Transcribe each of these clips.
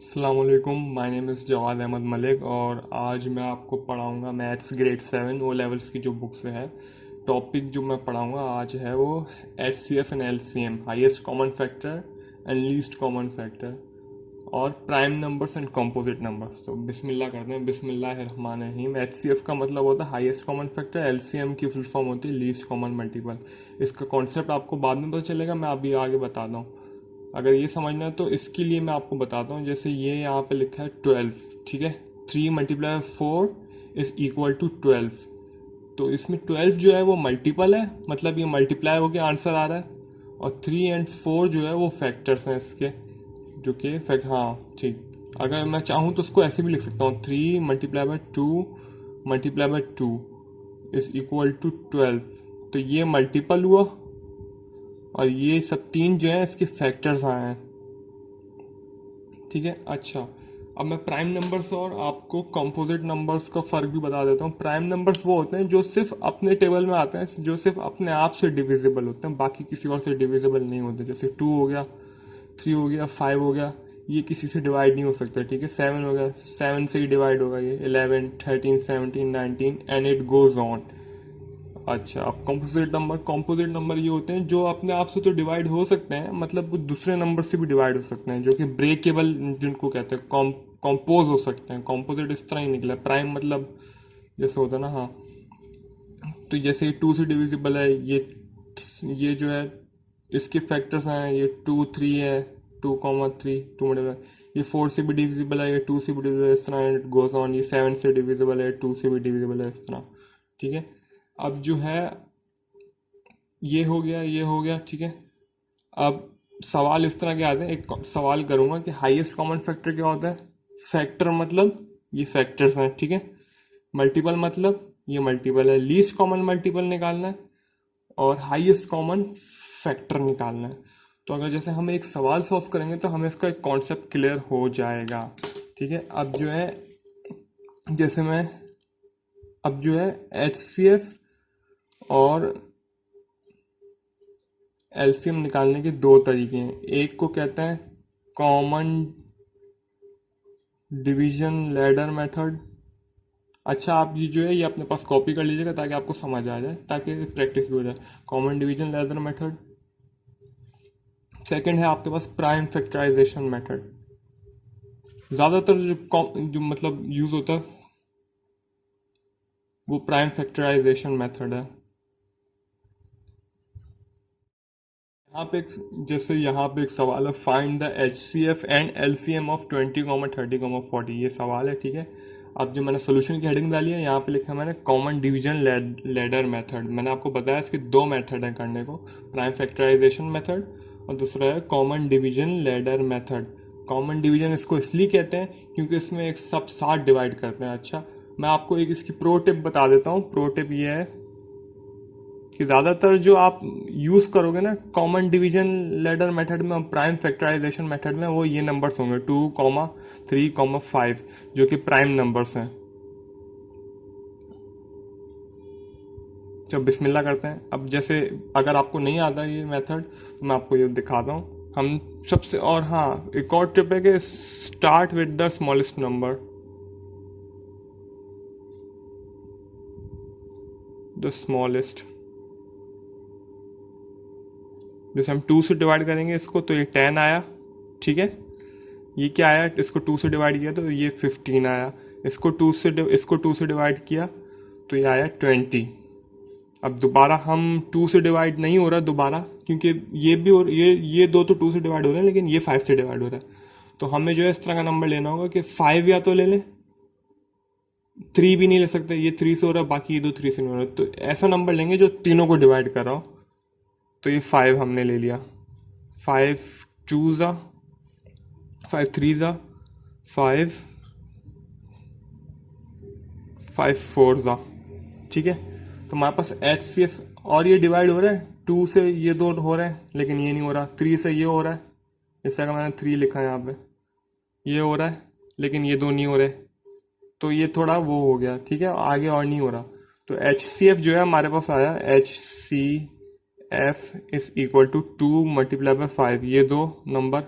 अस्सलामुअलैकुम, my name is Jawad Ahmed Malik और आज मैं आपको पढ़ाऊँगा मैथ्स ग्रेड 7 ओ लेवल्स की जो बुक से है। टॉपिक जो मैं पढ़ाऊँगा आज है वो HCF and LCM, highest common factor and least common factor, और prime numbers and composite numbers. तो बिस्मिल्लाह करते हैं। बिस्मिल्लाहिर्रहमानिर्रहीम। HCF का मतलब होता है हाईएस्ट कॉमन फैक्टर, LCM की फुल फॉर्म होती है लीस्ट कॉमन मल्टीपल। इसका कॉन्सेप्ट आपको बाद में पता चलेगा, मैं अभी आगे बताता हूँ। अगर ये समझना है तो इसके लिए मैं आपको बताता हूँ। जैसे ये यहाँ पे लिखा है 12, ठीक है। 3 मल्टीप्लाई 4 इज इक्वल टू 12। तो इसमें 12 जो है वो मल्टीपल है, मतलब ये मल्टीप्लाई होकर आंसर आ रहा है। और 3 एंड 4 जो है वो फैक्टर्स हैं इसके, जो कि फैक्ट, हाँ ठीक। अगर मैं चाहूँ तो उसको ऐसे भी लिख सकता हूँ, 3 multiply by 2 multiply by 2 is equal to 12। तो ये मल्टीपल हुआ और ये सब तीन जो है इसके फैक्टर्स आए हैं, ठीक है। अच्छा, अब मैं प्राइम नंबर्स और आपको कंपोजिट नंबर्स का फ़र्क भी बता देता हूँ। प्राइम नंबर्स वो होते हैं जो सिर्फ अपने टेबल में आते हैं, जो सिर्फ अपने आप से डिविजिबल होते हैं, बाकी किसी और से डिविजिबल नहीं होते। जैसे 2 हो गया, 3 हो गया, 5 हो गया, ये किसी से डिवाइड नहीं हो सकता, ठीक है। 7 हो गया, 7 से ही डिवाइड होगा ये, 11, 13, 17, 19 एंड इट गोज ऑन। अच्छा, अब कंपोजिट नंबर ये होते हैं जो अपने आप से तो डिवाइड हो सकते हैं, मतलब वो दूसरे नंबर से भी डिवाइड हो सकते हैं, जो कि ब्रेकेबल जिनको कहते हैं, कॉम्पोज हो सकते हैं। कंपोजिट इस तरह ही निकला। प्राइम मतलब जैसे होता है ना, हाँ। तो जैसे ये 2 से डिविजिबल है, ये जो है इसके फैक्टर्स हैं, ये 2 3 है, 2,3 2 मल्टीप्लाई, ये 4 से भी डिविजिबल है, ये 2 से भी डिविजिबल है, इस तरह इट गोज ऑन। ये 7 से डिविजिबल है, 2 से भी डिविजिबल है, इस तरह, ठीक है। अब जो है ये हो गया, ये हो गया, ठीक है। अब सवाल इस तरह के आते हैं। एक सवाल करूंगा कि हाईएस्ट कॉमन फैक्टर क्या होता है। फैक्टर मतलब ये फैक्टर्स हैं, ठीक है। मल्टीपल मतलब ये मल्टीपल है। लीस्ट कॉमन मल्टीपल निकालना है और हाईएस्ट कॉमन फैक्टर निकालना है। तो अगर जैसे हम एक सवाल सॉल्व करेंगे तो हमें इसका एक कॉन्सेप्ट क्लियर हो जाएगा, ठीक है। अब जो है, जैसे मैं, अब जो है HCF और एलसीएम निकालने के दो तरीके हैं। एक को कहते हैं कॉमन डिवीजन लैडर मेथड। अच्छा, आप ये जो है ये अपने पास कॉपी कर लीजिएगा ताकि आपको समझ आ जाए, ताकि प्रैक्टिस भी हो जाए। Common division ladder method. Second है आपके पास प्राइम फैक्टराइजेशन मेथड। ज़्यादातर जो मतलब यूज़ होता है वो प्राइम फैक्टराइजेशन मेथड है। यहाँ पे एक, जैसे यहाँ पे एक सवाल है, find the HCF and LCM of 20, 30, 40। ये सवाल है, ठीक है। अब जो मैंने सोल्यूशन की हेडिंग डाली है, यहाँ पे लिखा है मैंने कॉमन डिवीजन लेडर मेथड। मैंने आपको बताया इसके दो मेथड हैं करने को, प्राइम फैक्टराइजेशन मेथड और दूसरा है common division ladder method. Common division इसको इसलिए कहते हैं क्योंकि इसमें एक सब साथ डिवाइड करते हैं। अच्छा, मैं आपको एक इसकी प्रो टिप बता देता हूँ। प्रो टिप ये है कि ज़्यादातर जो आप यूज़ करोगे ना कॉमन डिवीजन लेडर मेथड में और प्राइम फैक्टराइजेशन मेथड में, वो ये नंबर्स होंगे 2,3,5, जो कि प्राइम नंबर्स हैं। चलो बिस्मिल्लाह करते हैं। अब जैसे अगर आपको नहीं आता ये मेथड तो मैं आपको ये दिखाता हूँ। हम सबसे, और हाँ, एक और टिप है कि start with the smallest number, the smallest. जैसे हम 2 से डिवाइड करेंगे इसको तो ये 10 आया, ठीक है। ये क्या आया, इसको 2 से डिवाइड किया तो ये 15 आया। इसको 2 से डिवाइड किया तो ये आया 20। अब दोबारा हम 2 से डिवाइड नहीं हो रहा दोबारा, क्योंकि ये भी, और ये दो तो 2 से डिवाइड हो रहे हैं, लेकिन ये 5 से डिवाइड हो रहा है। तो हमें जो है इस तरह का नंबर लेना होगा कि 5 या तो ले लें, 3 भी नहीं ले सकते, ये 3 से हो रहा है, बाकी ये दो 3 से नहीं हो रहा। तो ऐसा नंबर लेंगे जो तीनों को डिवाइड कर रहा हो। तो ये 5 हमने ले लिया। 5 2 ज़ा, 5 3 ज़ा, 5 5 4 ज़ा, ठीक है। तो हमारे पास HCF, और ये डिवाइड हो रहा है, 2 से ये दो हो रहे हैं लेकिन ये नहीं हो रहा, 3 से ये हो रहा है, जैसे अगर मैंने 3 लिखा है यहाँ पे, ये हो रहा है लेकिन ये दो नहीं हो रहे। तो ये थोड़ा वो हो गया, ठीक है, आगे और नहीं हो रहा। तो HCF जो है हमारे पास आया, HCF is equal to 2 multiply by 5, ये दो नंबर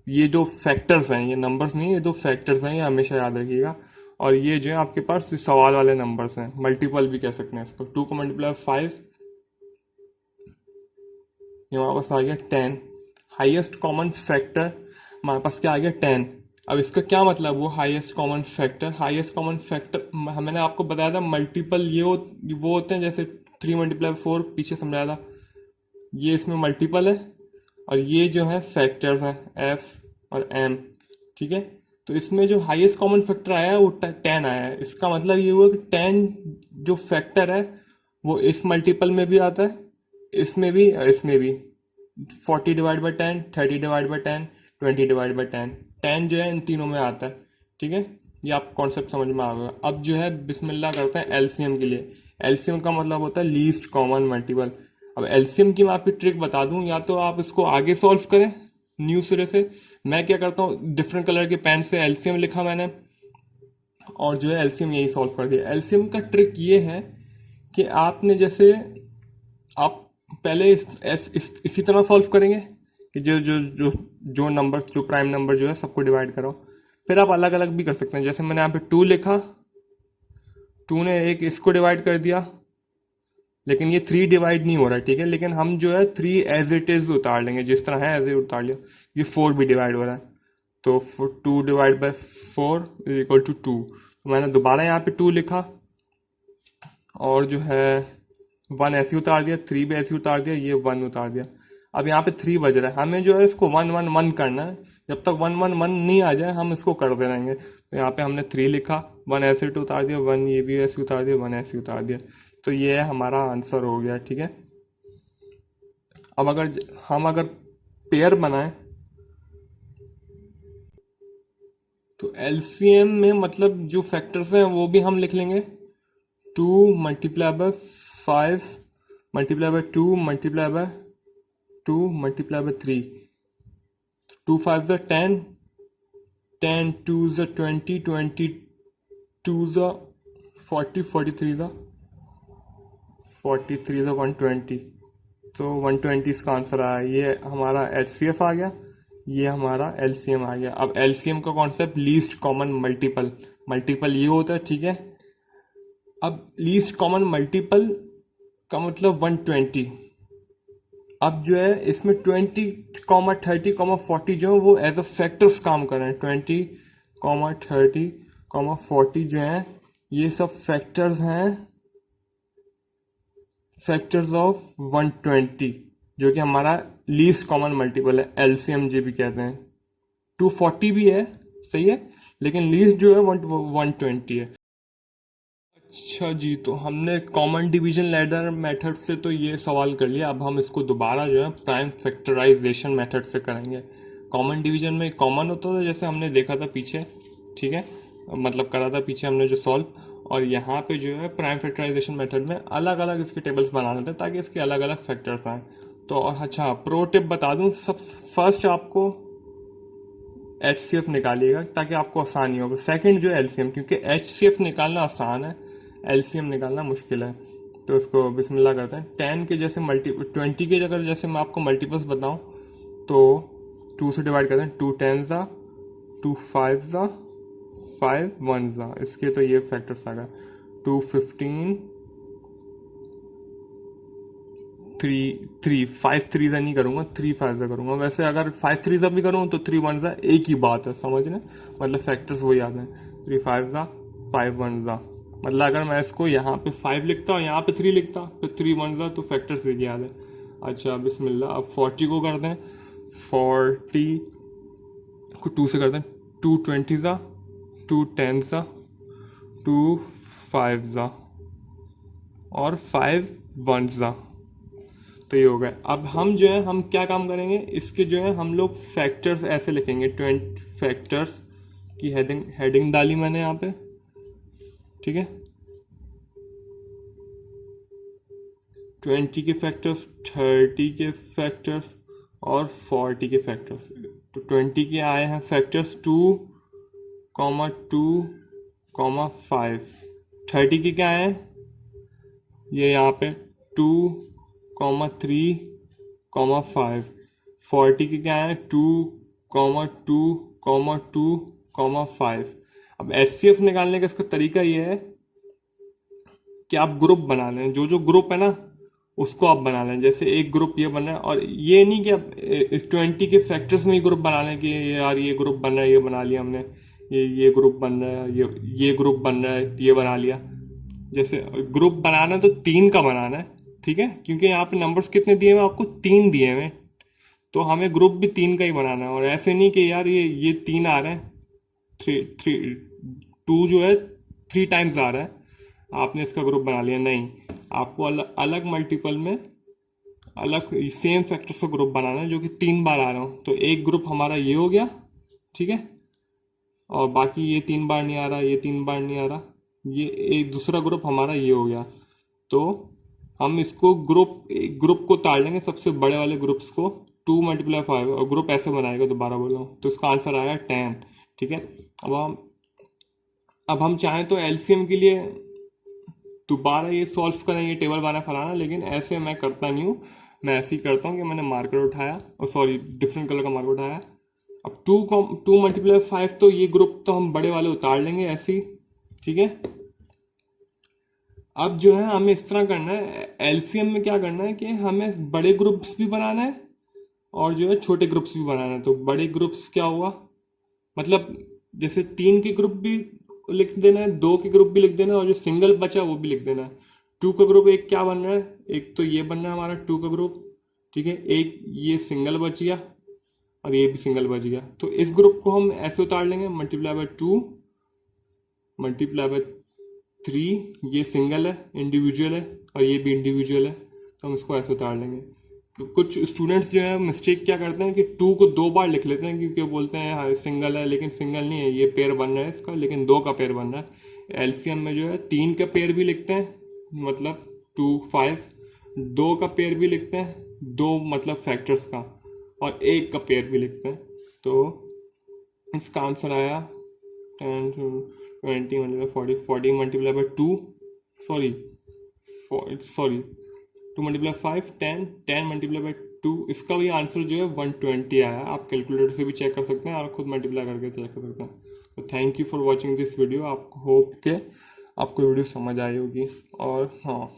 ये जो फैक्टर्स हैं, ये नंबर्स नहीं, ये दो फैक्टर्स हैं, ये हमेशा याद रखिएगा। और ये जो है आपके पास सवाल वाले नंबर्स हैं, मल्टीपल भी कह सकते हैं इसको। 2 को मल्टीप्लाई 5, ये हमारे पास आ गया 10। हाईएस्ट कॉमन फैक्टर हमारे पास क्या आ गया 10। अब इसका क्या मतलब, वो highest common factor, highest common factor मैंने आपको बताया था मल्टीपल वो होते हैं, जैसे 3 मल्टीप्लाई 4 पीछे समझाया था, ये इसमें मल्टीपल है। और ये जो है फैक्टर्स हैं, एफ और एम, ठीक है। तो इसमें जो हाईएस्ट कॉमन फैक्टर आया है वो 10 आया है। इसका मतलब ये हुआ कि 10 जो फैक्टर है वो इस मल्टीपल में भी आता है, इसमें भी और इसमें भी। 40 divide by 10, 30 divide by 10, 20 divide by 10, 10 जो है इन तीनों में आता है, ठीक है। ये आप कॉन्सेप्ट समझ में आ गया। अब जो है बिस्मिल्लाह करते हैं एलसीएम के लिए। एलसीएम का मतलब होता है लीस्ट कॉमन मल्टीपल। अब एलसीएम की मैं आपकी ट्रिक बता दूं, या तो आप इसको आगे सॉल्व करें न्यू सिरे से। मैं क्या करता हूँ, डिफरेंट कलर के पेन से एलसीएम लिखा मैंने, और जो है एलसीएम यही सॉल्व कर दिया। एलसीएम का ट्रिक ये है कि आपने जैसे आप पहले इसी तरह सॉल्व करेंगे कि जो नंबर, जो प्राइम नंबर जो है सबको डिवाइड करो। फिर आप अलग अलग भी कर सकते हैं, जैसे मैंने यहाँ पे 2 लिखा, 2 ने एक इसको डिवाइड कर दिया, लेकिन ये 3 डिवाइड नहीं हो रहा है, ठीक है। लेकिन हम जो है 3 एज इट इज उतार लेंगे, जिस तरह है एज इट उतार लिया। ये 4 भी डिवाइड हो रहा है, तो 2 divide by 4 is equal to 2। तो मैंने दोबारा यहाँ पे 2 लिखा, और जो है 1 ऐसे ही उतार दिया, 3 भी ऐसे ही उतार दिया, ये 1 उतार दिया। अब यहाँ पे 3 बज रहा है, हमें जो है इसको 1 1 1 करना है। जब तक 1 1 1 नहीं आ जाए हम इसको करते रहेंगे। तो यहाँ पे हमने 3 लिखा, 1 ऐसे ही उतार दिया, 1 ये भी ऐसे उतार दिया, 1 ऐसे ही उतार दिया। तो ये हमारा आंसर हो गया, ठीक है। अब अगर पेयर बनाएं तो एलसीएम में मतलब जो फैक्टर्स हैं वो भी हम लिख लेंगे। 2 multiply by 5 multiply by 2 multiply by 2 multiply by 3, 2 5 ज़ा 10, 10 2 ज़ा 20, 20 2 ज़ा 40, 43 ज़ा 43 ज़ा 120। तो 120 इसका आंसर आया। ये हमारा एचसीएफ आ गया, ये हमारा एलसीएम आ गया। अब एलसीएम का concept least common multiple, multiple ये होता है, ठीक है। अब लीस्ट कॉमन मल्टीपल का मतलब 120। अब जो है इसमें 20, 30, 40 जो है वो एज अ फैक्टर्स काम कर रहे हैं। 20, 30, 40 जो है ये सब फैक्टर्स हैं, फैक्टर्स ऑफ 120, जो कि हमारा लीस्ट कॉमन मल्टीपल है, एलसीएम जी भी कहते हैं। 240 भी है, सही है, लेकिन लीस्ट जो है 120 है। अच्छा जी, तो हमने कॉमन डिवीजन लैडर मेथड से तो ये सवाल कर लिया। अब हम इसको दोबारा जो है प्राइम फैक्टराइजेशन मेथड से करेंगे। कॉमन डिवीजन में कॉमन होता था, जैसे हमने देखा था पीछे, ठीक है, मतलब करा था पीछे हमने जो सॉल्व। और यहाँ पे जो है प्राइम फैक्टराइजेशन मेथड में अलग अलग इसके टेबल्स बनाने थे ताकि इसके अलग अलग फैक्टर्स आए। तो और अच्छा, प्रो टिप बता दूँ, सब फर्स्ट आपको एचसीएफ निकालिएगा ताकि आपको आसानी होगा। सेकंड जो है एलसीएम, क्योंकि एचसीएफ निकालना आसान है, एलसीएम निकालना मुश्किल है। तो इसको बिस्मिल्लाह करते हैं। 10 के जैसे 20 के अगर जैसे मैं आपको मल्टीपल्स बताऊं तो 2 से डिवाइड करते हैं। 2 10 ज़ा, 2 5 ज़ा, 5 1 ज़ा, इसके तो ये फैक्टर्स आ गया। 2 15, 3 5 3 ज़ा नहीं करूँगा, 3 5 ज़ा करूँगा। वैसे अगर 5 3 ज़ा भी करूँ तो 3 1 ज़ा एक ही बात है, समझ रहे, मतलब फैक्टर्स वही आते हैं। 3 5 ज़ा, 5 1 ज़ा, मतलब अगर मैं इसको यहाँ पे 5 लिखता और यहाँ पे 3 लिखता फिर 3 1 ज़ा, तो फैक्टर्स एक याद है। अच्छा बिस्मिल्लाह, अब 40 को कर दें। 40 को 2 से कर दें। 2 20 ज़ा, 2 10 ज़ा, 2 5 ज़ा, और 5 1 ज़ा। तो ये हो गया। अब हम जो है हम क्या काम करेंगे, इसके जो है हम लोग फैक्टर्स ऐसे लिखेंगे। 20 फैक्टर्स की हेडिंग डाली मैंने यहाँ पे, ठीक है। 20 के फैक्टर्स, 30 के फैक्टर्स और 40 के फैक्टर्स। तो 20 के आए हैं फैक्टर्स 2, 2, 5। 30 के क्या आए हैं, ये यहाँ पे 2, 3, 5। 40 के क्या आए हैं, 2, 2, 2, 5। अब HCF निकालने का इसका तरीका ये है कि आप ग्रुप बना लें, जो जो ग्रुप है ना उसको आप बना लें। जैसे एक ग्रुप ये बना है, और ये नहीं कि आप 20 के फैक्टर्स में ही ग्रुप बना लें कि यार ये ग्रुप बन रहा है, ये बना लिया हमने, ये ग्रुप बन रहा है, ये ग्रुप बन रहा है, ये बना लिया। जैसे ग्रुप बनाना है तो 3 का बनाना है, ठीक है, क्योंकि यहाँ पे नंबर्स कितने दिए हुए हैं आपको, 3 दिए हुए हैं, तो हमें ग्रुप भी 3 का ही बनाना है। और ऐसे नहीं कि यार ये 3 आ रहे हैं, थ्री थ्री 2 जो है 3 टाइम्स आ रहा है, आपने इसका ग्रुप बना लिया। नहीं, आपको अलग अलग मल्टीपल में अलग सेम फैक्टर्स का ग्रुप बनाना है जो कि 3 बार आ रहा हो। तो एक ग्रुप हमारा ये हो गया, ठीक है, और बाकी ये 3 बार नहीं आ रहा, ये 3 बार नहीं आ रहा, ये एक दूसरा ग्रुप हमारा ये हो गया। तो हम इसको ग्रुप को ताड़ लेंगे, सबसे बड़े वाले ग्रुप्स को, 2 × 5, और ग्रुप ऐसे बनाएगा, दोबारा बोल रहा हूँ, तो इसका आंसर आएगा 10, ठीक है। अब हम चाहें तो एलसीएम के लिए दोबारा ये सॉल्व करें, ये टेबल बना फलाना, लेकिन ऐसे मैं करता नहीं हूँ। मैं ऐसे ही करता हूँ कि मैंने मार्कर उठाया, और सॉरी डिफरेंट कलर का मार्कर उठाया। अब 2 × 5, तो ये ग्रुप तो हम बड़े वाले उतार लेंगे ऐसे ही, ठीक है। अब जो है हमें इस तरह करना है, एलसीएम में क्या करना है कि हमें बड़े ग्रुप्स भी बनाना है और जो है छोटे ग्रुप्स भी बनाना है। तो बड़े ग्रुप्स क्या हुआ, मतलब जैसे 3 के ग्रुप भी लिख देना है, 2 के ग्रुप भी लिख देना है, और जो सिंगल बचा वो भी लिख देना है। 2 का ग्रुप एक क्या बन रहा है, एक तो ये बन रहा है हमारा 2 का ग्रुप, ठीक है, एक ये सिंगल बच गया और ये भी सिंगल बच गया। तो इस ग्रुप को हम ऐसे उतार लेंगे, मल्टीप्लाई बाय 2 मल्टीप्लाई बाय 3, ये सिंगल है, इंडिविजुअल है, और ये भी इंडिविजुअल है, तो हम इसको ऐसे उतार लेंगे। कुछ स्टूडेंट्स जो है मिस्टेक क्या करते हैं कि 2 को 2 बार लिख लेते हैं, क्योंकि बोलते हैं हाँ सिंगल है, लेकिन सिंगल नहीं है, ये पेयर बन रहा है इसका, लेकिन 2 का पेयर बन रहा है। एलसीएम में जो है 3 का पेयर भी लिखते हैं, मतलब 2, 5, 2 का पेयर भी लिखते हैं, 2 मतलब फैक्टर्स का, और 1 का पेयर भी लिखते हैं। तो इसका आंसर आया 10, 20 × 40, 40 multiply by 2, sorry 2 × 5, 10, 10 multiply by 2, इसका भी आंसर जो है 120 आया। आप कैलकुलेटर से भी चेक कर सकते हैं और खुद मल्टीप्लाई करके चेक कर सकते हैं। तो thank you for watching this video. आपको होप के आपको वीडियो समझ आई होगी। और हाँ,